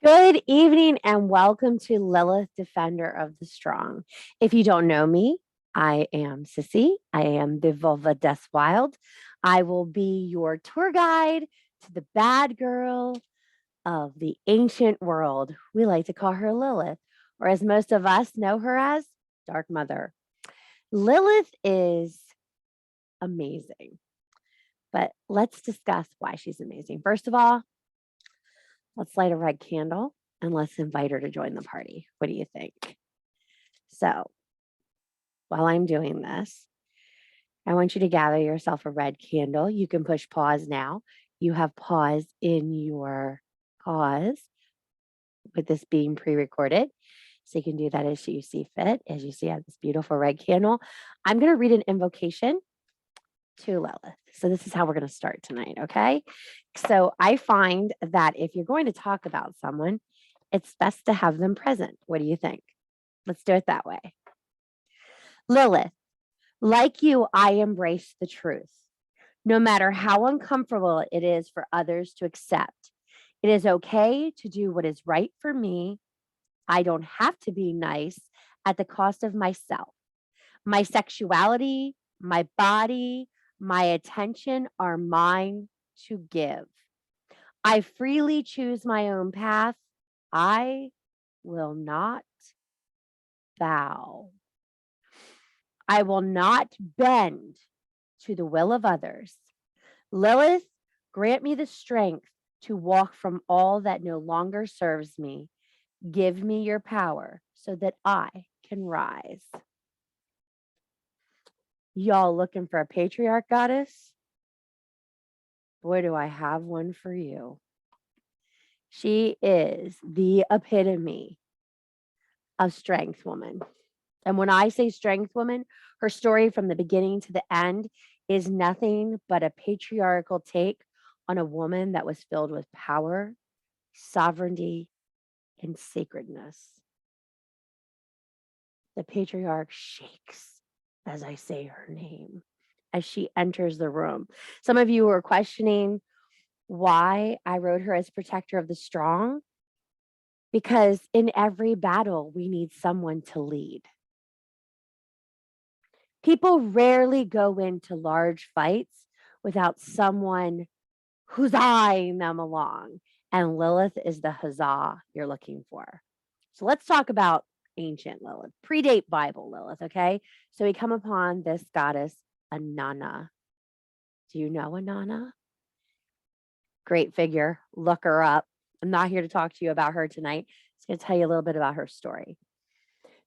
Good evening and welcome to Lilith, Defender of the Strong. If you don't know me, I am Sissy. I am the Vulva Des Wild. I will be your tour guide to the bad girl of the ancient world. We like to call her Lilith, or as most of us know her as, Dark Mother. Lilith is amazing, but let's discuss why she's amazing. First of all, let's light a red candle and let's invite her to join the party. What do you think? So, while I'm doing this, I want you to gather yourself a red candle. You can push pause now. You have pause in your pause with this being pre recorded. So, you can do that as you see fit. As you see, I have this beautiful red candle. I'm going to read an invocation to Lilith. So, this is how we're going to start tonight. Okay. So, I find that if you're going to talk about someone, it's best to have them present. What do you think? Let's do it that way. Lilith, like you, I embrace the truth. No matter how uncomfortable it is for others to accept, it is okay to do what is right for me. I don't have to be nice at the cost of myself. My sexuality, my body, my attention are mine to give. I freely choose my own path. I will not bow. I will not bend to the will of others. Lilith, grant me the strength to walk from all that no longer serves me. Give me your power so that I can rise. Y'all looking for a patriarch goddess? Boy, do I have one for you. She is the epitome of strength woman. And when I say strength woman, her story from the beginning to the end is nothing but a patriarchal take on a woman that was filled with power, sovereignty, and sacredness. The patriarch shakes as I say her name as she enters the room. Some of you were questioning why I wrote her as protector of the strong, because in every battle, we need someone to lead. People rarely go into large fights without someone who's eyeing them along. And Lilith is the huzzah you're looking for. So let's talk about ancient Lilith, predate Bible Lilith, okay? So we come upon this goddess, Anana. Do you know Anana? Great figure. Look her up. I'm not here to talk to you about her tonight. I'm just going to tell you a little bit about her story.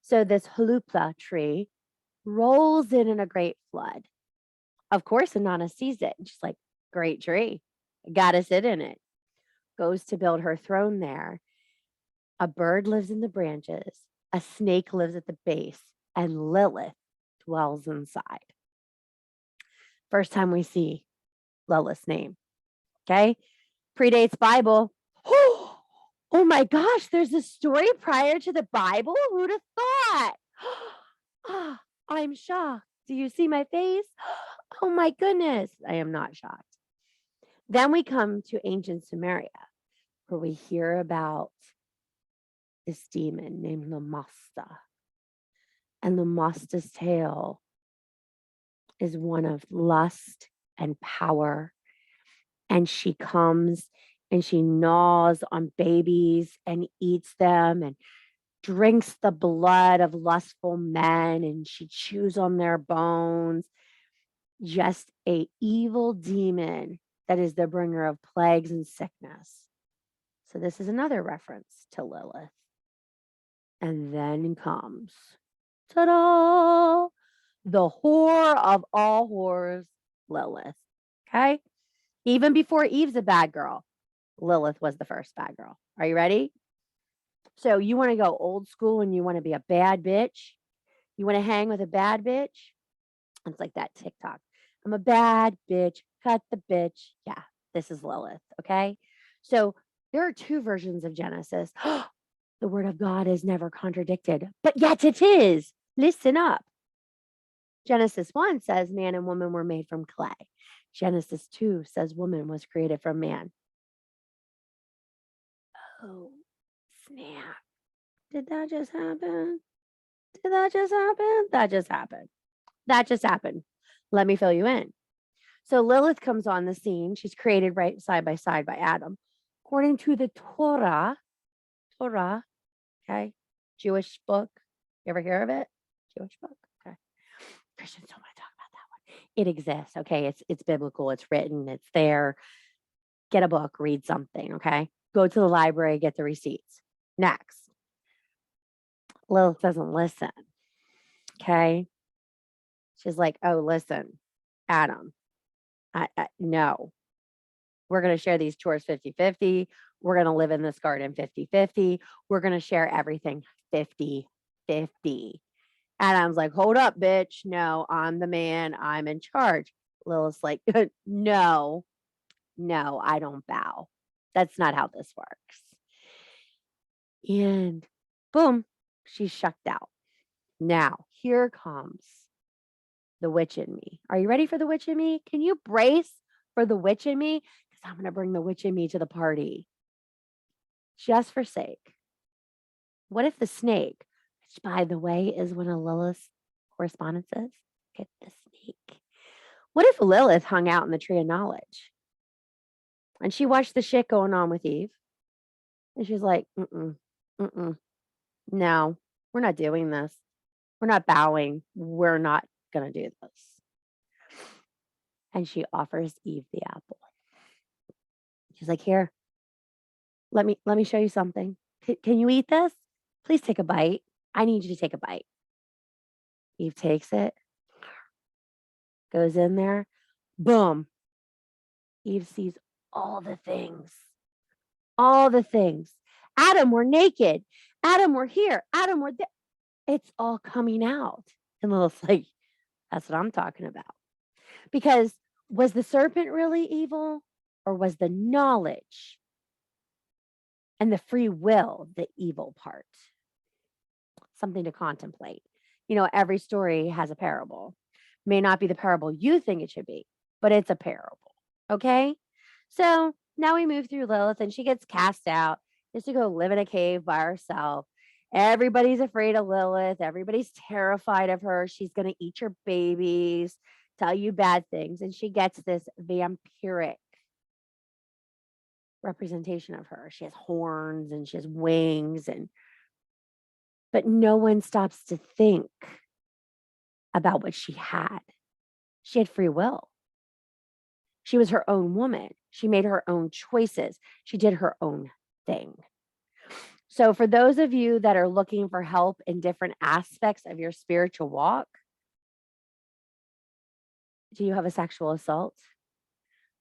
So this halupla tree rolls in a great flood. Of course, Anana sees it. And she's like, great tree. Got to sit in it. Goes to build her throne there. A bird lives in the branches. A snake lives at the base. And Lilith dwells inside. First time we see Lilith's name. Okay. Predates Bible. Oh my gosh, there's a story prior to the Bible? Who'd have thought? I'm shocked. Do you see my face? Oh my goodness. I am not shocked. Then we come to ancient Samaria, where we hear about this demon named Lamasta. And Lamasta's tale is one of lust and power. And she comes and she gnaws on babies and eats them and drinks the blood of lustful men, and she chews on their bones. Just a evil demon that is the bringer of plagues and sickness. So this is another reference to Lilith. And then comes, ta-da, the whore of all whores, Lilith. Okay? Even before Eve's a bad girl, Lilith was the first bad girl. Are you ready? So you want to go old school and you want to be a bad bitch? You want to hang with a bad bitch? It's like that TikTok. I'm a bad bitch. Cut the bitch. Yeah, this is Lilith. Okay. So there are two versions of Genesis. The word of God is never contradicted, but yet it is. Listen up. Genesis 1 says man and woman were made from clay. Genesis 2 says woman was created from man. Oh, snap. Did that just happen? Did that just happen? That just happened. That just happened. Let me fill you in. So Lilith comes on the scene. She's created right side by side by Adam. According to the Torah, okay, Jewish book. You ever hear of it? Jewish book. Okay. Christians don't want to talk about that one. It exists. Okay. It's biblical. It's written. It's there. Get a book, read something. Okay. Go to the library, get the receipts. Next. Lilith doesn't listen. Okay. She's like, oh, listen, Adam, no, we're going to share these chores 50-50. We're going to live in this garden 50-50. We're going to share everything 50-50. Adam's like, hold up, bitch. No, I'm the man. I'm in charge. Lilith's like, no, I don't bow. That's not how this works. And boom, she's shucked out. Now, here comes the witch in me. Are you ready for the witch in me? Can you brace for the witch in me? Because I'm going to bring the witch in me to the party. Just for sake. What if the snake, which by the way is one of Lilith's correspondences, get the snake. What if Lilith hung out in the tree of knowledge? And she watched the shit going on with Eve. And she's like, no, we're not doing this. We're not bowing. We're not going to do this. And she offers Eve the apple. She's like, here, let me show you something. Can you eat this? Please take a bite. I need you to take a bite. Eve takes it, goes in there, boom. Eve sees all the things. All the things. Adam, we're naked. Adam, we're here. Adam, we're there. It's all coming out. And Lilith's like, that's what I'm talking about. Because was the serpent really evil, or was the knowledge and the free will the evil part? Something to contemplate. You know, every story has a parable. May not be the parable you think it should be, but it's a parable. Okay? So now we move through Lilith, and she gets cast out just to go live in a cave by herself. Everybody's afraid of Lilith. Everybody's terrified of her. She's going to eat your babies, tell you bad things. And she gets this vampiric representation of her. She has horns and she has wings, but no one stops to think about what she had. She had free will. She was her own woman. She made her own choices. She did her own thing. So for those of you that are looking for help in different aspects of your spiritual walk, do you have a sexual assault?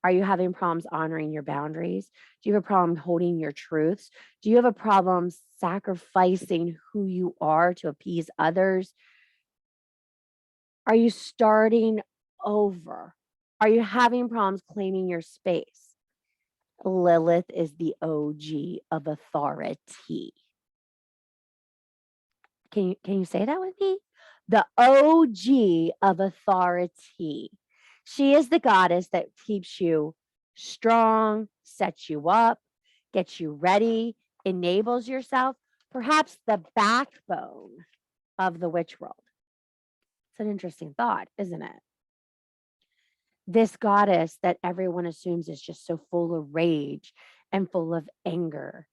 Are you having problems honoring your boundaries? Do you have a problem holding your truths? Do you have a problem sacrificing who you are to appease others? Are you starting over? Are you having problems claiming your space? Lilith is the OG of authority. Can you say that with me? The OG of authority. She is the goddess that keeps you strong, sets you up, gets you ready, enables yourself, perhaps the backbone of the witch world. It's an interesting thought, isn't it? This goddess that everyone assumes is just so full of rage and full of anger.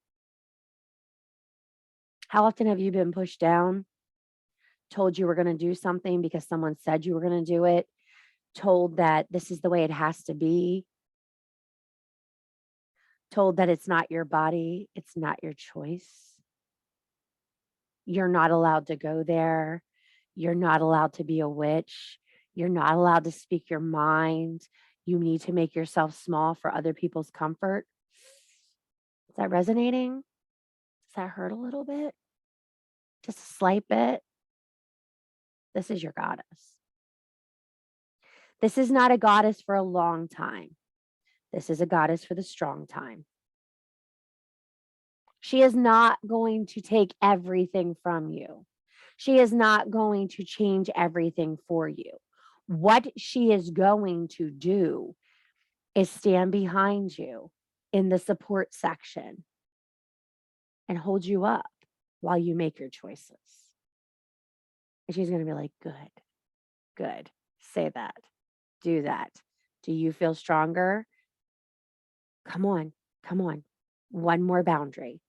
How often have you been pushed down, told you were going to do something because someone said you were going to do it, told that this is the way it has to be, told that it's not your body, it's not your choice. You're not allowed to go there. You're not allowed to be a witch. You're not allowed to speak your mind. You need to make yourself small for other people's comfort. Is that resonating? Does that hurt a little bit? Just a slight bit? This is your goddess. This is not a goddess for a long time. This is a goddess for the strong time. She is not going to take everything from you. She is not going to change everything for you. What she is going to do is stand behind you in the support section and hold you up while you make your choices. And she's going to be like, good, good. Say that. Do that. Do you feel stronger? Come on. Come on. One more boundary,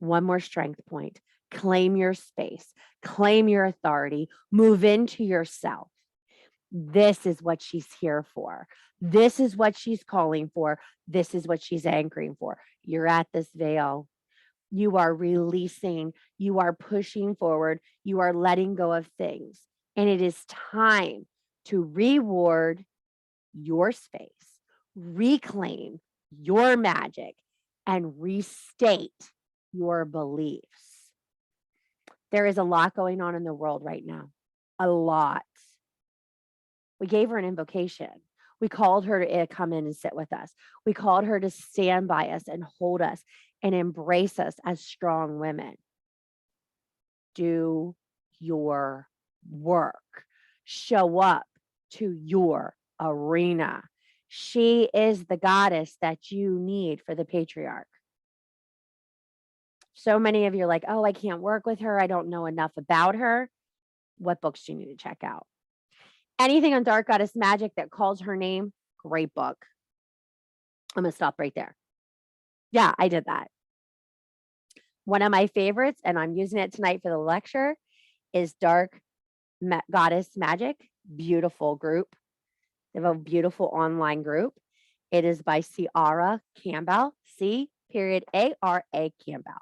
one more strength point. Claim your space, claim your authority, move into yourself. This is what she's here for. This is what she's calling for. This is what she's anchoring for. You're at this veil. You are releasing. You are pushing forward. You are letting go of things. And it is time to reward your space, reclaim your magic, and restate your beliefs. There is a lot going on in the world right now. A lot. We gave her an invocation. We called her to come in and sit with us. We called her to stand by us and hold us and embrace us as strong women. Do your work. Show up to your arena. She is the goddess that you need for the patriarch. So many of you are like, oh, I can't work with her. I don't know enough about her. What books do you need to check out? Anything on Dark Goddess Magic that calls her name, great book. I'm going to stop right there. Yeah, I did that. One of my favorites, and I'm using it tonight for the lecture, is Dark Goddess Magic. Beautiful group. They have a beautiful online group. It is by Ciara Campbell, C.A.R.A. Campbell.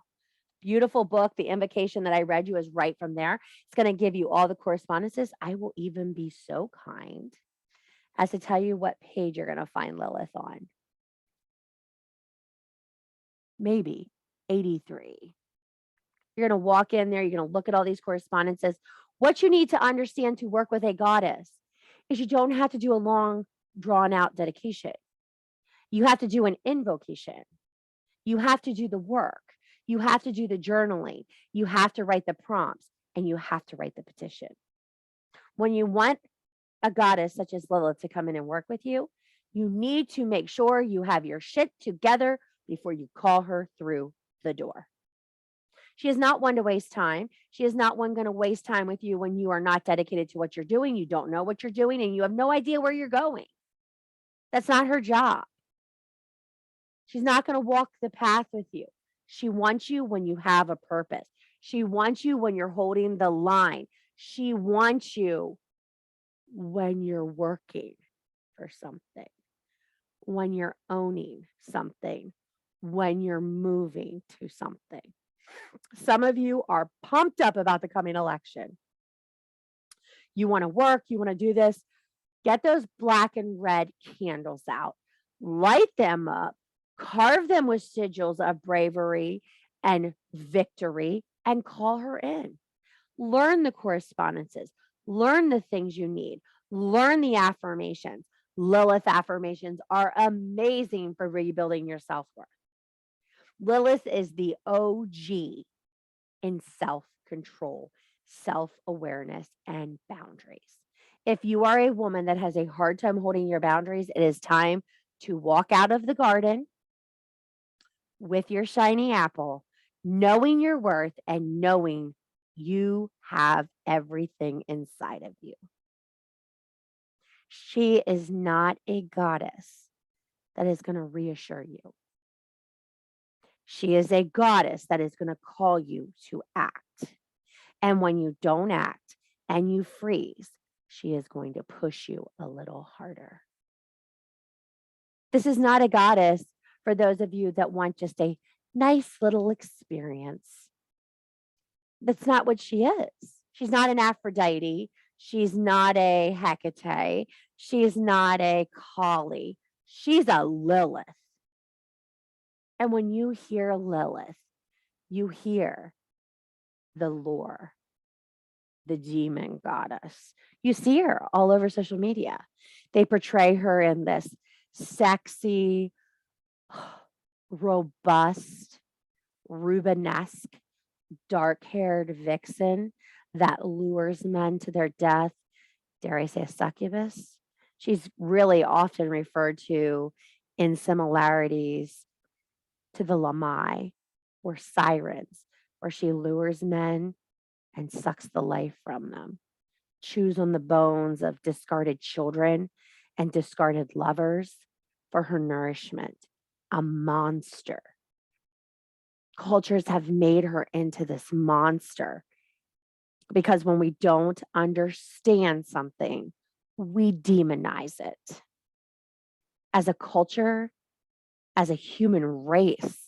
Beautiful book. The invocation that I read you is right from there. It's going to give you all the correspondences. I will even be so kind as to tell you what page you're going to find Lilith on. Maybe 83. You're going to walk in there. You're going to look at all these correspondences. What you need to understand to work with a goddess is you don't have to do a long, drawn out dedication. You have to do an invocation. You have to do the work. You have to do the journaling. You have to write the prompts, and you have to write the petition. When you want a goddess such as Lilith to come in and work with you, you need to make sure you have your shit together before you call her through the door. She is not one to waste time. She is not one going to waste time with you when you are not dedicated to what you're doing. You don't know what you're doing, and you have no idea where you're going. That's not her job. She's not going to walk the path with you. She wants you when you have a purpose. She wants you when you're holding the line. She wants you when you're working for something, when you're owning something, when you're moving to something. Some of you are pumped up about the coming election. You want to work, you want to do this. Get those black and red candles out, light them up, carve them with sigils of bravery and victory, and call her in. Learn the correspondences, learn the things you need, learn the affirmations. Lilith affirmations are amazing for rebuilding your self-worth. Lilith is the OG in self-control, self-awareness, and boundaries. If you are a woman that has a hard time holding your boundaries, it is time to walk out of the garden with your shiny apple, knowing your worth and knowing you have everything inside of you. She is not a goddess that is going to reassure you. She is a goddess that is going to call you to act. And when you don't act and you freeze, she is going to push you a little harder. This is not a goddess for those of you that want just a nice little experience. That's not what she is. She's not an Aphrodite. She's not a Hecate. She's not a Kali. She's a Lilith. And when you hear Lilith, you hear the lore, the demon goddess. You see her all over social media. They portray her in this sexy, robust, Rubenesque, dark-haired vixen that lures men to their death. Dare I say a succubus? She's really often referred to in similarities to the Lamai, or sirens, where she lures men and sucks the life from them, chews on the bones of discarded children and discarded lovers for her nourishment. A monster. Cultures have made her into this monster because when we don't understand something, we demonize it. As a culture, as a human race,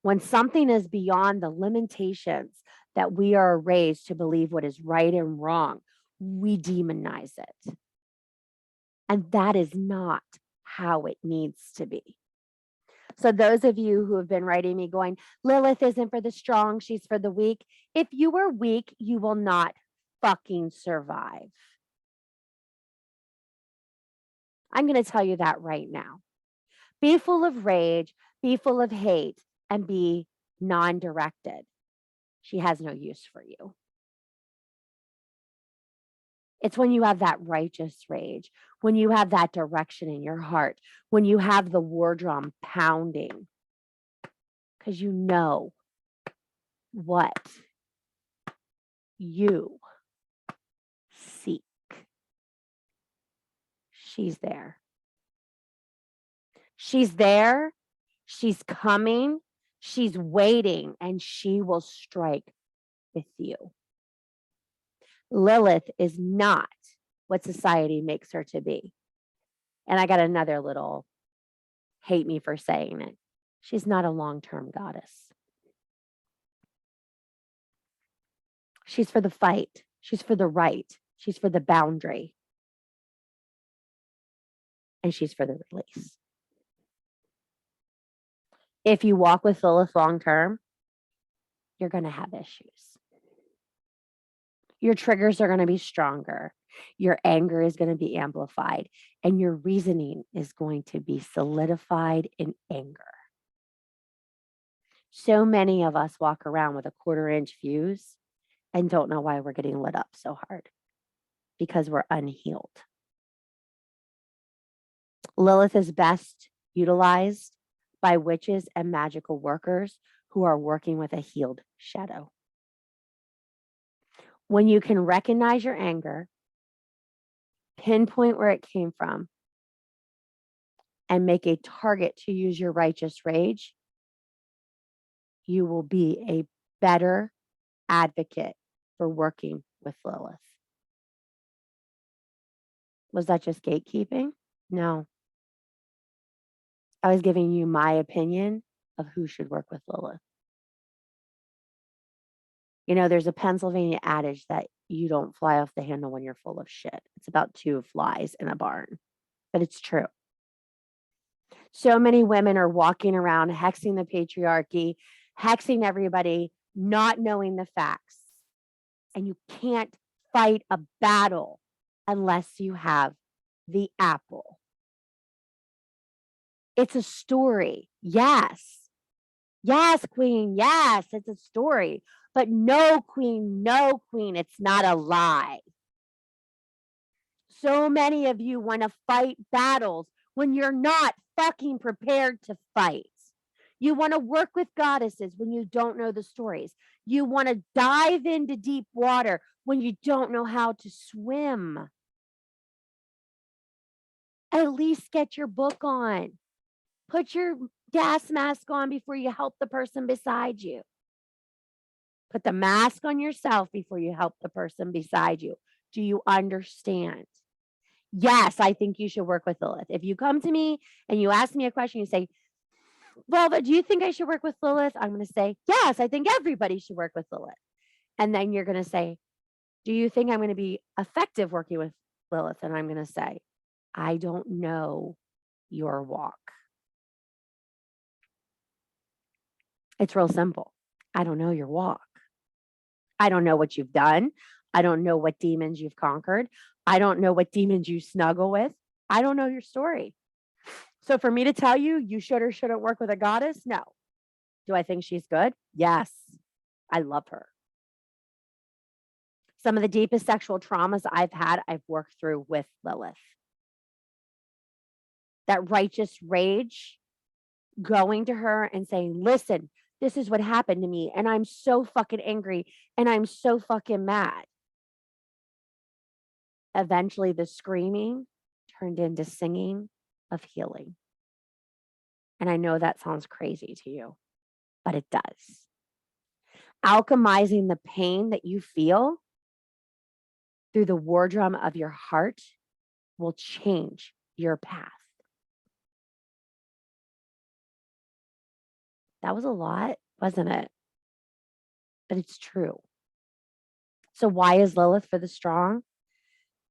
when something is beyond the limitations that we are raised to believe what is right and wrong, we demonize it. And that is not how it needs to be. So, those of you who have been writing me going, Lilith isn't for the strong, she's for the weak. If you are weak, you will not fucking survive. I'm going to tell you that right now. Be full of rage, be full of hate, and be non directed. She has no use for you. It's when you have that righteous rage, when you have that direction in your heart, when you have the war drum pounding, because you know what you seek. She's there. She's there. She's coming. She's waiting, and she will strike with you. Lilith is not what society makes her to be. And I got another little hate me for saying it. She's not a long-term goddess. She's for the fight. She's for the right. She's for the boundary. And she's for the release. If you walk with Lilith long-term, you're going to have issues. Your triggers are going to be stronger. Your anger is going to be amplified. And your reasoning is going to be solidified in anger. So many of us walk around with a 1/4-inch fuse and don't know why we're getting lit up so hard, because we're unhealed. Lilith is best utilized by witches and magical workers who are working with a healed shadow. When you can recognize your anger, pinpoint where it came from, and make a target to use your righteous rage, you will be a better advocate for working with Lilith. Was that just gatekeeping? No. I was giving you my opinion of who should work with Lilith. You know, there's a Pennsylvania adage that you don't fly off the handle when you're full of shit. It's about 2 flies in a barn, but it's true. So many women are walking around hexing the patriarchy, hexing everybody, not knowing the facts. And you can't fight a battle unless you have the apple. It's a story. Yes. Yes, queen. Yes, it's a story. But no, queen, it's not a lie. So many of you want to fight battles when you're not fucking prepared to fight. You want to work with goddesses when you don't know the stories. You want to dive into deep water when you don't know how to swim. At least get your book on. Put your gas mask on before you help the person beside you. Put the mask on yourself before you help the person beside you. Do you understand? Yes, I think you should work with Lilith. If you come to me and you ask me a question, you say, well, but do you think I should work with Lilith? I'm going to say, yes, I think everybody should work with Lilith. And then you're going to say, do you think I'm going to be effective working with Lilith? And I'm going to say, I don't know your walk. It's real simple. I don't know your walk. I don't know what you've done. I don't know what demons you've conquered. I don't know what demons you snuggle with. I don't know your story. So for me to tell you, you should or shouldn't work with a goddess, no. Do I think she's good? Yes. I love her. Some of the deepest sexual traumas I've had, I've worked through with Lilith. That righteous rage, going to her and saying, listen, this is what happened to me, and I'm so fucking angry, and I'm so fucking mad. Eventually, the screaming turned into singing of healing. And I know that sounds crazy to you, but it does. Alchemizing the pain that you feel through the war drum of your heart will change your path. That was a lot, wasn't it? But it's true. So, why is Lilith for the strong?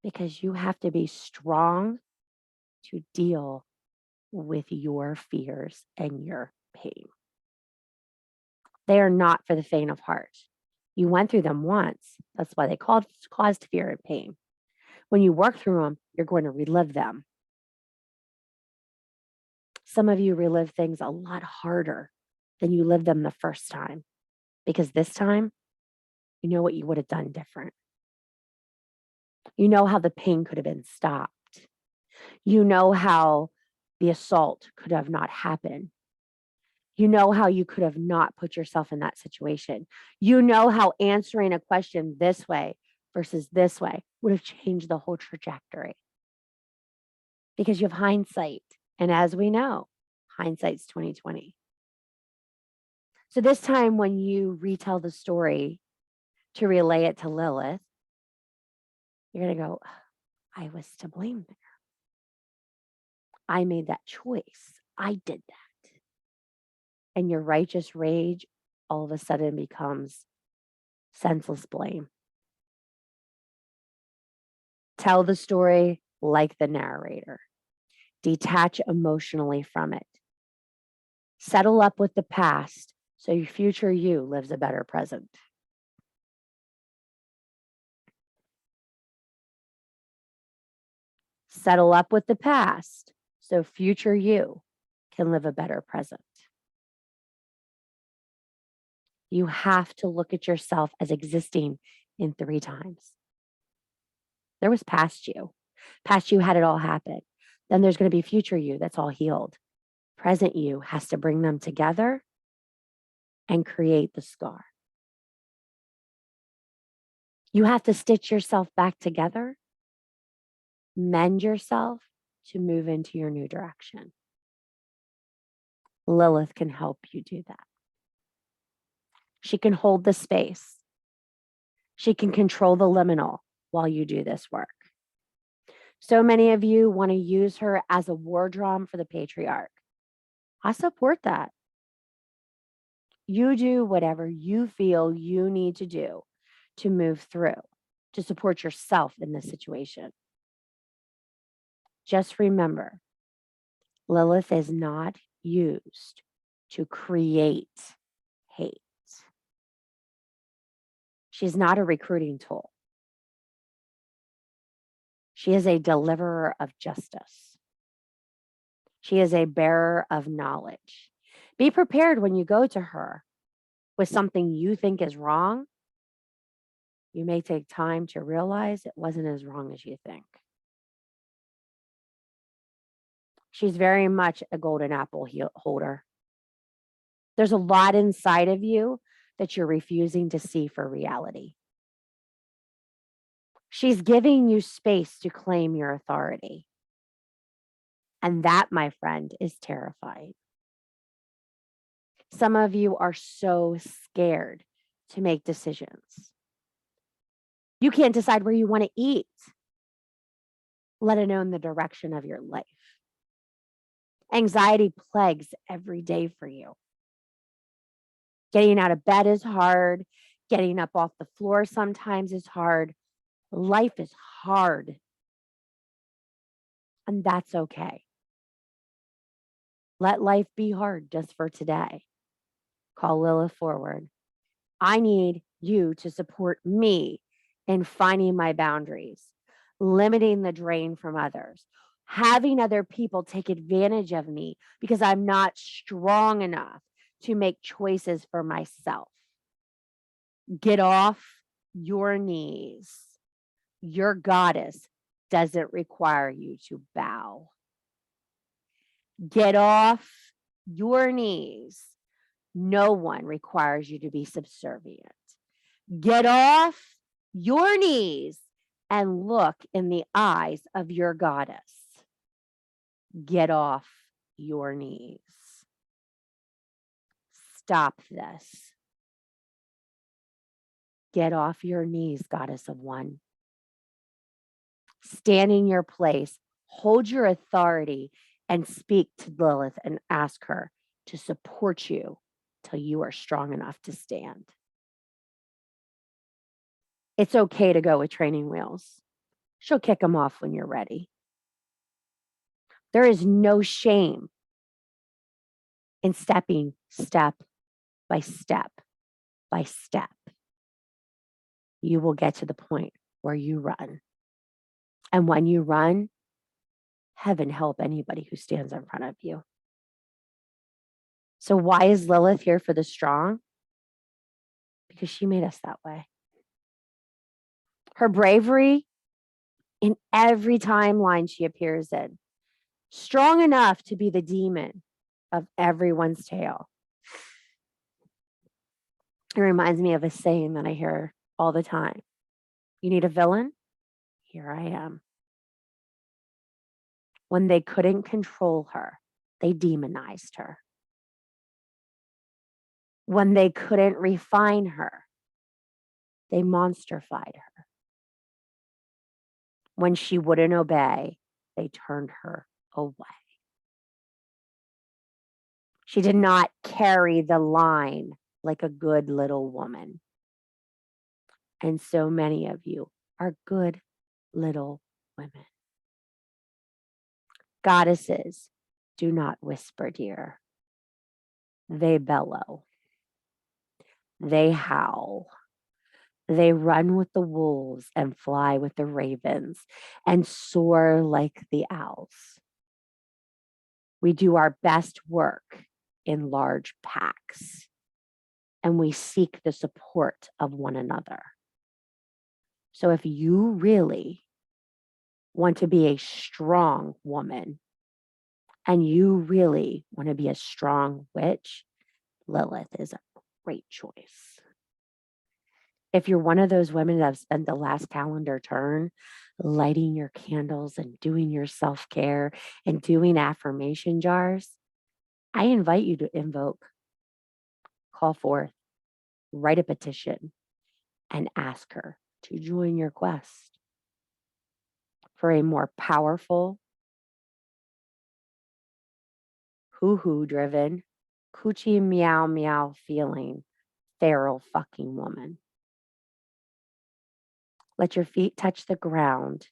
Because you have to be strong to deal with your fears and your pain. They are not for the faint of heart. You went through them once. That's why they caused fear and pain. When you work through them, you're going to relive them. Some of you relive things a lot harder than you lived them the first time, because this time, you know what you would have done different. You know how the pain could have been stopped. You know how the assault could have not happened. You know how you could have not put yourself in that situation. You know how answering a question this way versus this way would have changed the whole trajectory, because you have hindsight. And as we know, hindsight's 2020. So this time when you retell the story to relay it to Lilith, you're going to go, I was to blame there. I made that choice. I did that. And your righteous rage all of a sudden becomes senseless blame. Tell the story like the narrator. Detach emotionally from it. Settle up with the past so your future you lives a better present. Settle up with the past so future you can live a better present. You have to look at yourself as existing in 3 times. There was past you. Past you had it all happen. Then there's going to be future you that's all healed. Present you has to bring them together and create the scar. You have to stitch yourself back together, mend yourself to move into your new direction. Lilith can help you do that. She can hold the space. She can control the liminal while you do this work. So many of you want to use her as a war drum for the patriarch. I support that. You do whatever you feel you need to do to move through, to support yourself in this situation. Just remember, Lilith is not used to create hate. She's not a recruiting tool. She is a deliverer of justice. She is a bearer of knowledge. Be prepared when you go to her with something you think is wrong. You may take time to realize it wasn't as wrong as you think. She's very much a golden apple holder. There's a lot inside of you that you're refusing to see for reality. She's giving you space to claim your authority. And that, my friend, is terrifying. Some of you are so scared to make decisions. You can't decide where you want to eat, let alone the direction of your life. Anxiety plagues every day for you. Getting out of bed is hard. Getting up off the floor sometimes is hard. Life is hard. And that's okay. Let life be hard just for today. Call Lilith forward. I need you to support me in finding my boundaries, limiting the drain from others, having other people take advantage of me because I'm not strong enough to make choices for myself. Get off your knees. Your goddess doesn't require you to bow. Get off your knees. No one requires you to be subservient. Get off your knees and look in the eyes of your goddess. Get off your knees. Stop this. Get off your knees, goddess of one. Stand in your place, hold your authority, and speak to Lilith and ask her to support you till you are strong enough to stand. It's okay to go with training wheels. She'll kick them off when you're ready. There is no shame in stepping step by step by step. You will get to the point where you run. And when you run, heaven help anybody who stands in front of you. So why is Lilith here for the strong? Because she made us that way. Her bravery in every timeline she appears in, strong enough to be the demon of everyone's tale. It reminds me of a saying that I hear all the time. You need a villain? Here I am. When they couldn't control her, they demonized her. When they couldn't refine her, they monsterfied her. When she wouldn't obey, they turned her away. She did not carry the line like a good little woman. And so many of you are good little women. Goddesses do not whisper, dear. They bellow. They howl. They run with the wolves and fly with the ravens and soar like the owls. We do our best work in large packs, and we seek the support of one another. So if you really want to be a strong woman and you really want to be a strong witch, Lilith is a great choice. If you're one of those women that have spent the last calendar turn lighting your candles and doing your self-care and doing affirmation jars, I invite you to invoke, call forth, write a petition, and ask her to join your quest for a more powerful, hoo-hoo driven, coochie meow meow feeling, feral fucking woman. Let your feet touch the ground,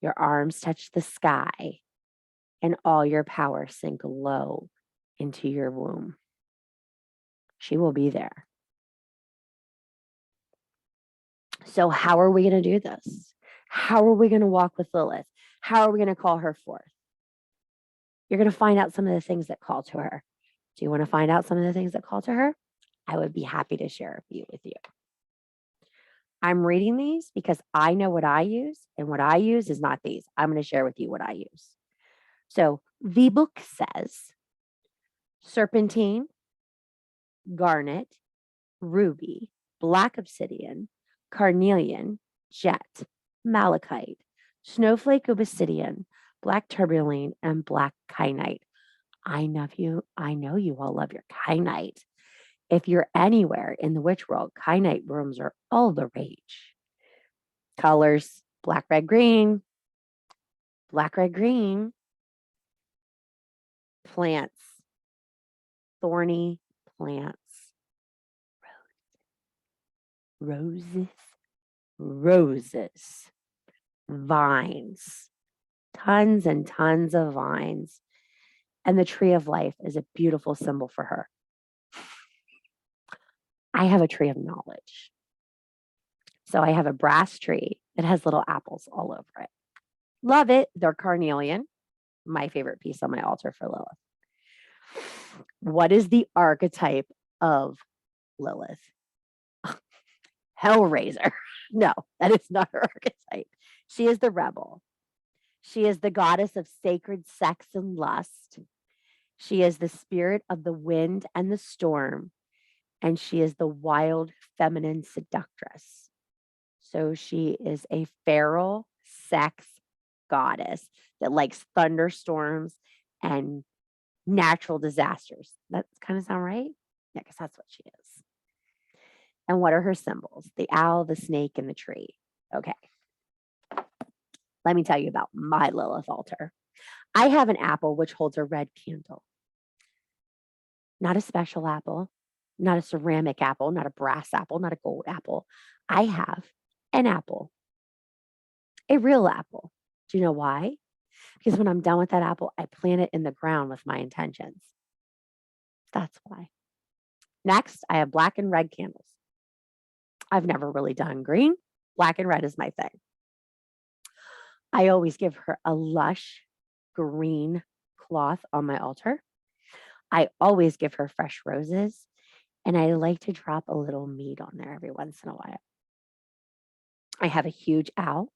your arms touch the sky, and all your power sink low into your womb. She will be there. So how are we going to do this? How are we going to walk with Lilith? How are we going to call her forth? You're going to find out some of the things that call to her. Do you want to find out some of the things that call to her? I would be happy to share a few with you. I'm reading these because I know what I use, and what I use is not these. I'm going to share with you what I use. So the book says serpentine, garnet, ruby, black obsidian, carnelian, jet, malachite, snowflake obsidian, black tourmaline, and black kyanite. I know you all love your kyanite. If you're anywhere in the witch world, kyanite rooms are all the rage. Colors, black, red, green, plants, thorny plants, roses, vines, tons and tons of vines. And the tree of life is a beautiful symbol for her. I have a tree of knowledge. So I have a brass tree that has little apples all over it. Love it. They're carnelian. My favorite piece on my altar for Lilith. What is the archetype of Lilith? Hellraiser. No, that is not her archetype. She is the rebel. She is the goddess of sacred sex and lust. She is the spirit of the wind and the storm. and she is the wild feminine seductress. So she is a feral sex goddess that likes thunderstorms and natural disasters. That kind of sound right? Yeah, because that's what she is. And what are her symbols? The owl, the snake, and the tree. Okay, let me tell you about my Lilith altar. I have an apple which holds a red candle, not a special apple, not a ceramic apple, not a brass apple, not a gold apple. I have an apple, a real apple. Do you know why? Because when I'm done with that apple, I plant it in the ground with my intentions. That's why. Next, I have black and red candles. I've never really done green. Black and red is my thing. I always give her a lush green cloth on my altar. I always give her fresh roses, and I like to drop a little meat on there every once in a while. I have a huge owl.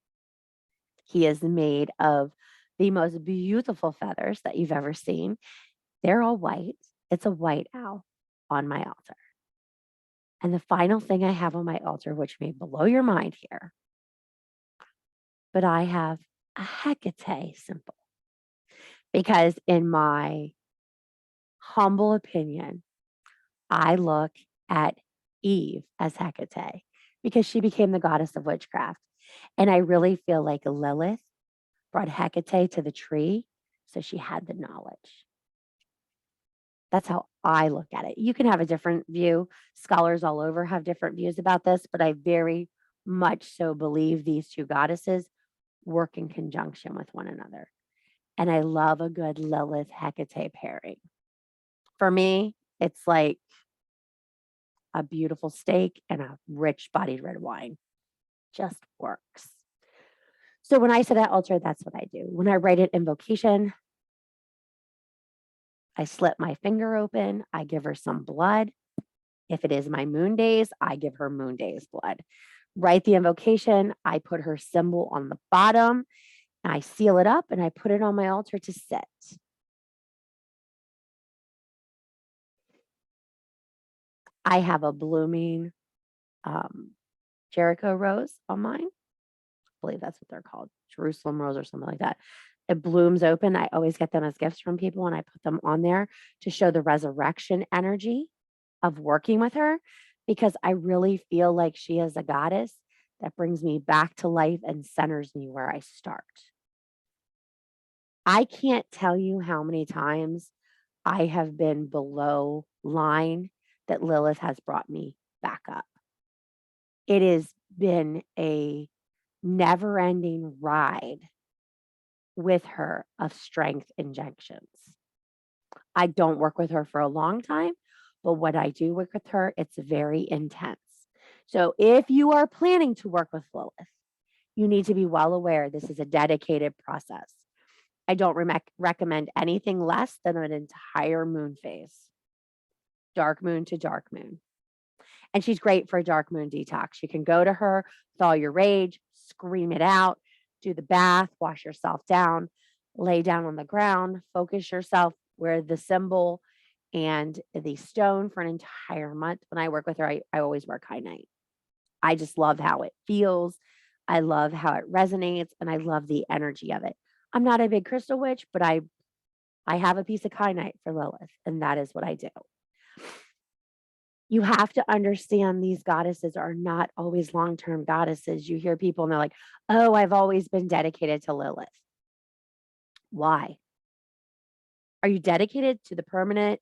He is made of the most beautiful feathers that you've ever seen. They're all white. It's a white owl on my altar. And the final thing I have on my altar, which may blow your mind here, but I have a Hecate symbol. Because in my humble opinion, I look at Eve as Hecate because she became the goddess of witchcraft. And I really feel like Lilith brought Hecate to the tree, so she had the knowledge. That's how I look at it. You can have a different view. Scholars all over have different views about this, but I very much so believe these two goddesses work in conjunction with one another. And I love a good Lilith Hecate pairing. For me, it's like a beautiful steak and a rich bodied red wine. Just works. So when I sit at altar, that's what I do. When I write an invocation, I slip my finger open. I give her some blood. If it is my moon days, I give her moon days blood. Write the invocation. I put her symbol on the bottom. And I seal it up and I put it on my altar to sit. I have a blooming Jericho rose on mine. I believe that's what they're called, Jerusalem rose or something like that. It blooms open. I always get them as gifts from people and I put them on there to show the resurrection energy of working with her because I really feel like she is a goddess that brings me back to life and centers me where I start. I can't tell you how many times I have been below line that Lilith has brought me back up. It has been a never ending ride with her of strength injections. I don't work with her for a long time, but what I do work with her, it's very intense. So if you are planning to work with Lilith, you need to be well aware this is a dedicated process. I don't recommend anything less than an entire moon phase, dark moon to dark moon. And she's great for a dark moon detox. You can go to her with all your rage, scream it out, do the bath, wash yourself down, lay down on the ground, focus yourself where the symbol and the stone for an entire month. When I work with her, I always work high night. I just love how it feels. I love how it resonates and I love the energy of it. I'm not a big crystal witch, but I have a piece of kyanite for Lilith, and that is what I do. You have to understand these goddesses are not always long-term goddesses. You hear people and they're like, oh, I've always been dedicated to Lilith. Why? Are you dedicated to the permanent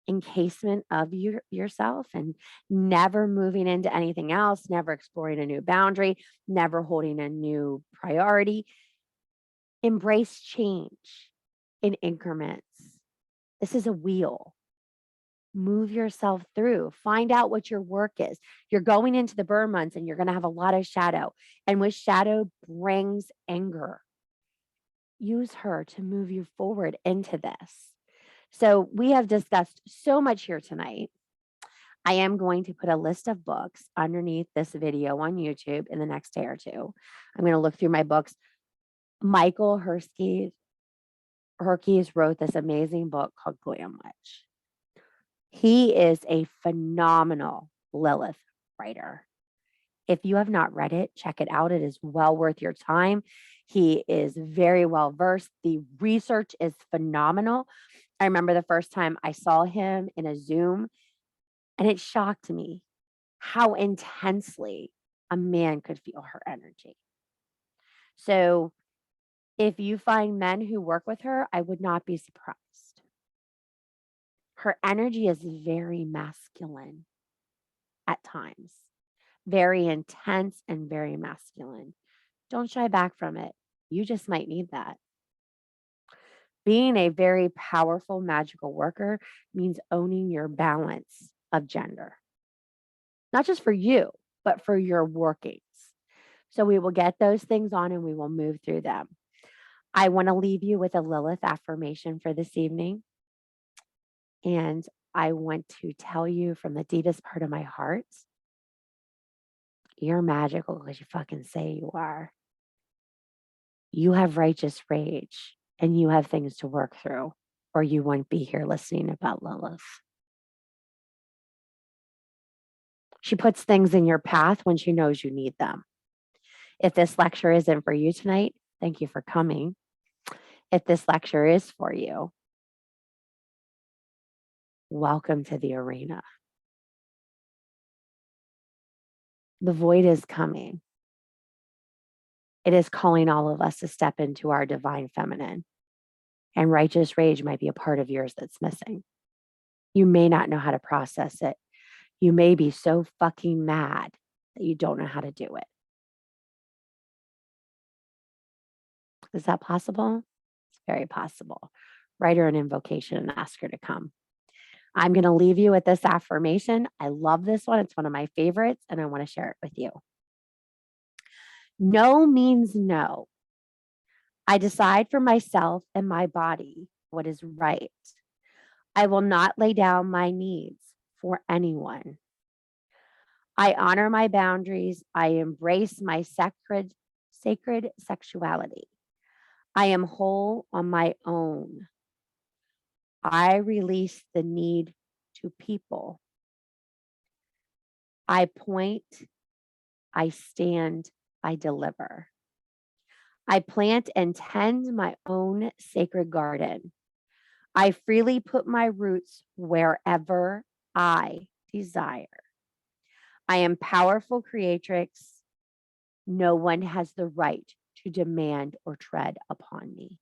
encasement of yourself and never moving into anything else, never exploring a new boundary, never holding a new priority? Embrace change in increments. This is a wheel. Move yourself through. Find out what your work is. You're going into the burn months and you're going to have a lot of shadow. And with shadow brings anger. Use her to move you forward into this. So we have discussed so much here tonight. I am going to put a list of books underneath this video on YouTube in the next day or two. I'm going to look through my books. Michael Herskes wrote this amazing book called Glam Witch. He is a phenomenal Lilith writer. If you have not read it, check it out. It is well worth your time. He is very well versed. The research is phenomenal. I remember the first time I saw him in a Zoom, and it shocked me how intensely a man could feel her energy. So, if you find men who work with her, I would not be surprised. Her energy is very masculine at times, very intense and very masculine. Don't shy back from it. You just might need that. Being a very powerful magical worker means owning your balance of gender, not just for you, but for your workings. So we will get those things on and we will move through them. I want to leave you with a Lilith affirmation for this evening. And I want to tell you from the deepest part of my heart, you're magical because you fucking say you are. You have righteous rage and you have things to work through, or you wouldn't be here listening about Lilith. She puts things in your path when she knows you need them. If this lecture isn't for you tonight, thank you for coming. If this lecture is for you, welcome to the arena. The void is coming. It is calling all of us to step into our divine feminine. And righteous rage might be a part of yours that's missing. You may not know how to process it. You may be so fucking mad that you don't know how to do it. Is that possible? It's very possible. Write her an invocation and ask her to come. I'm going to leave you with this affirmation. I love this one. It's one of my favorites, and I want to share it with you. No means no. I decide for myself and my body what is right. I will not lay down my needs for anyone. I honor my boundaries. I embrace my sacred sexuality. I am whole on my own. I release the need to people. I point, I stand, I deliver. I plant and tend my own sacred garden. I freely put my roots wherever I desire. I am powerful creatrix. No one has the right to demand or tread upon me.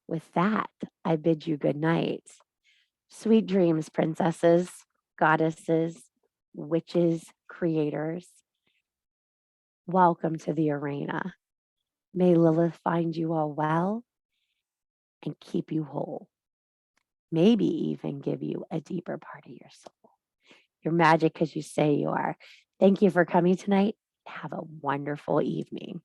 With that, I bid you good night. Sweet dreams, princesses, goddesses, witches, creators. Welcome to the arena. May Lilith find you all well and keep you whole. Maybe even give you a deeper part of your soul. You're magic because you say you are. Thank you for coming tonight. Have a wonderful evening.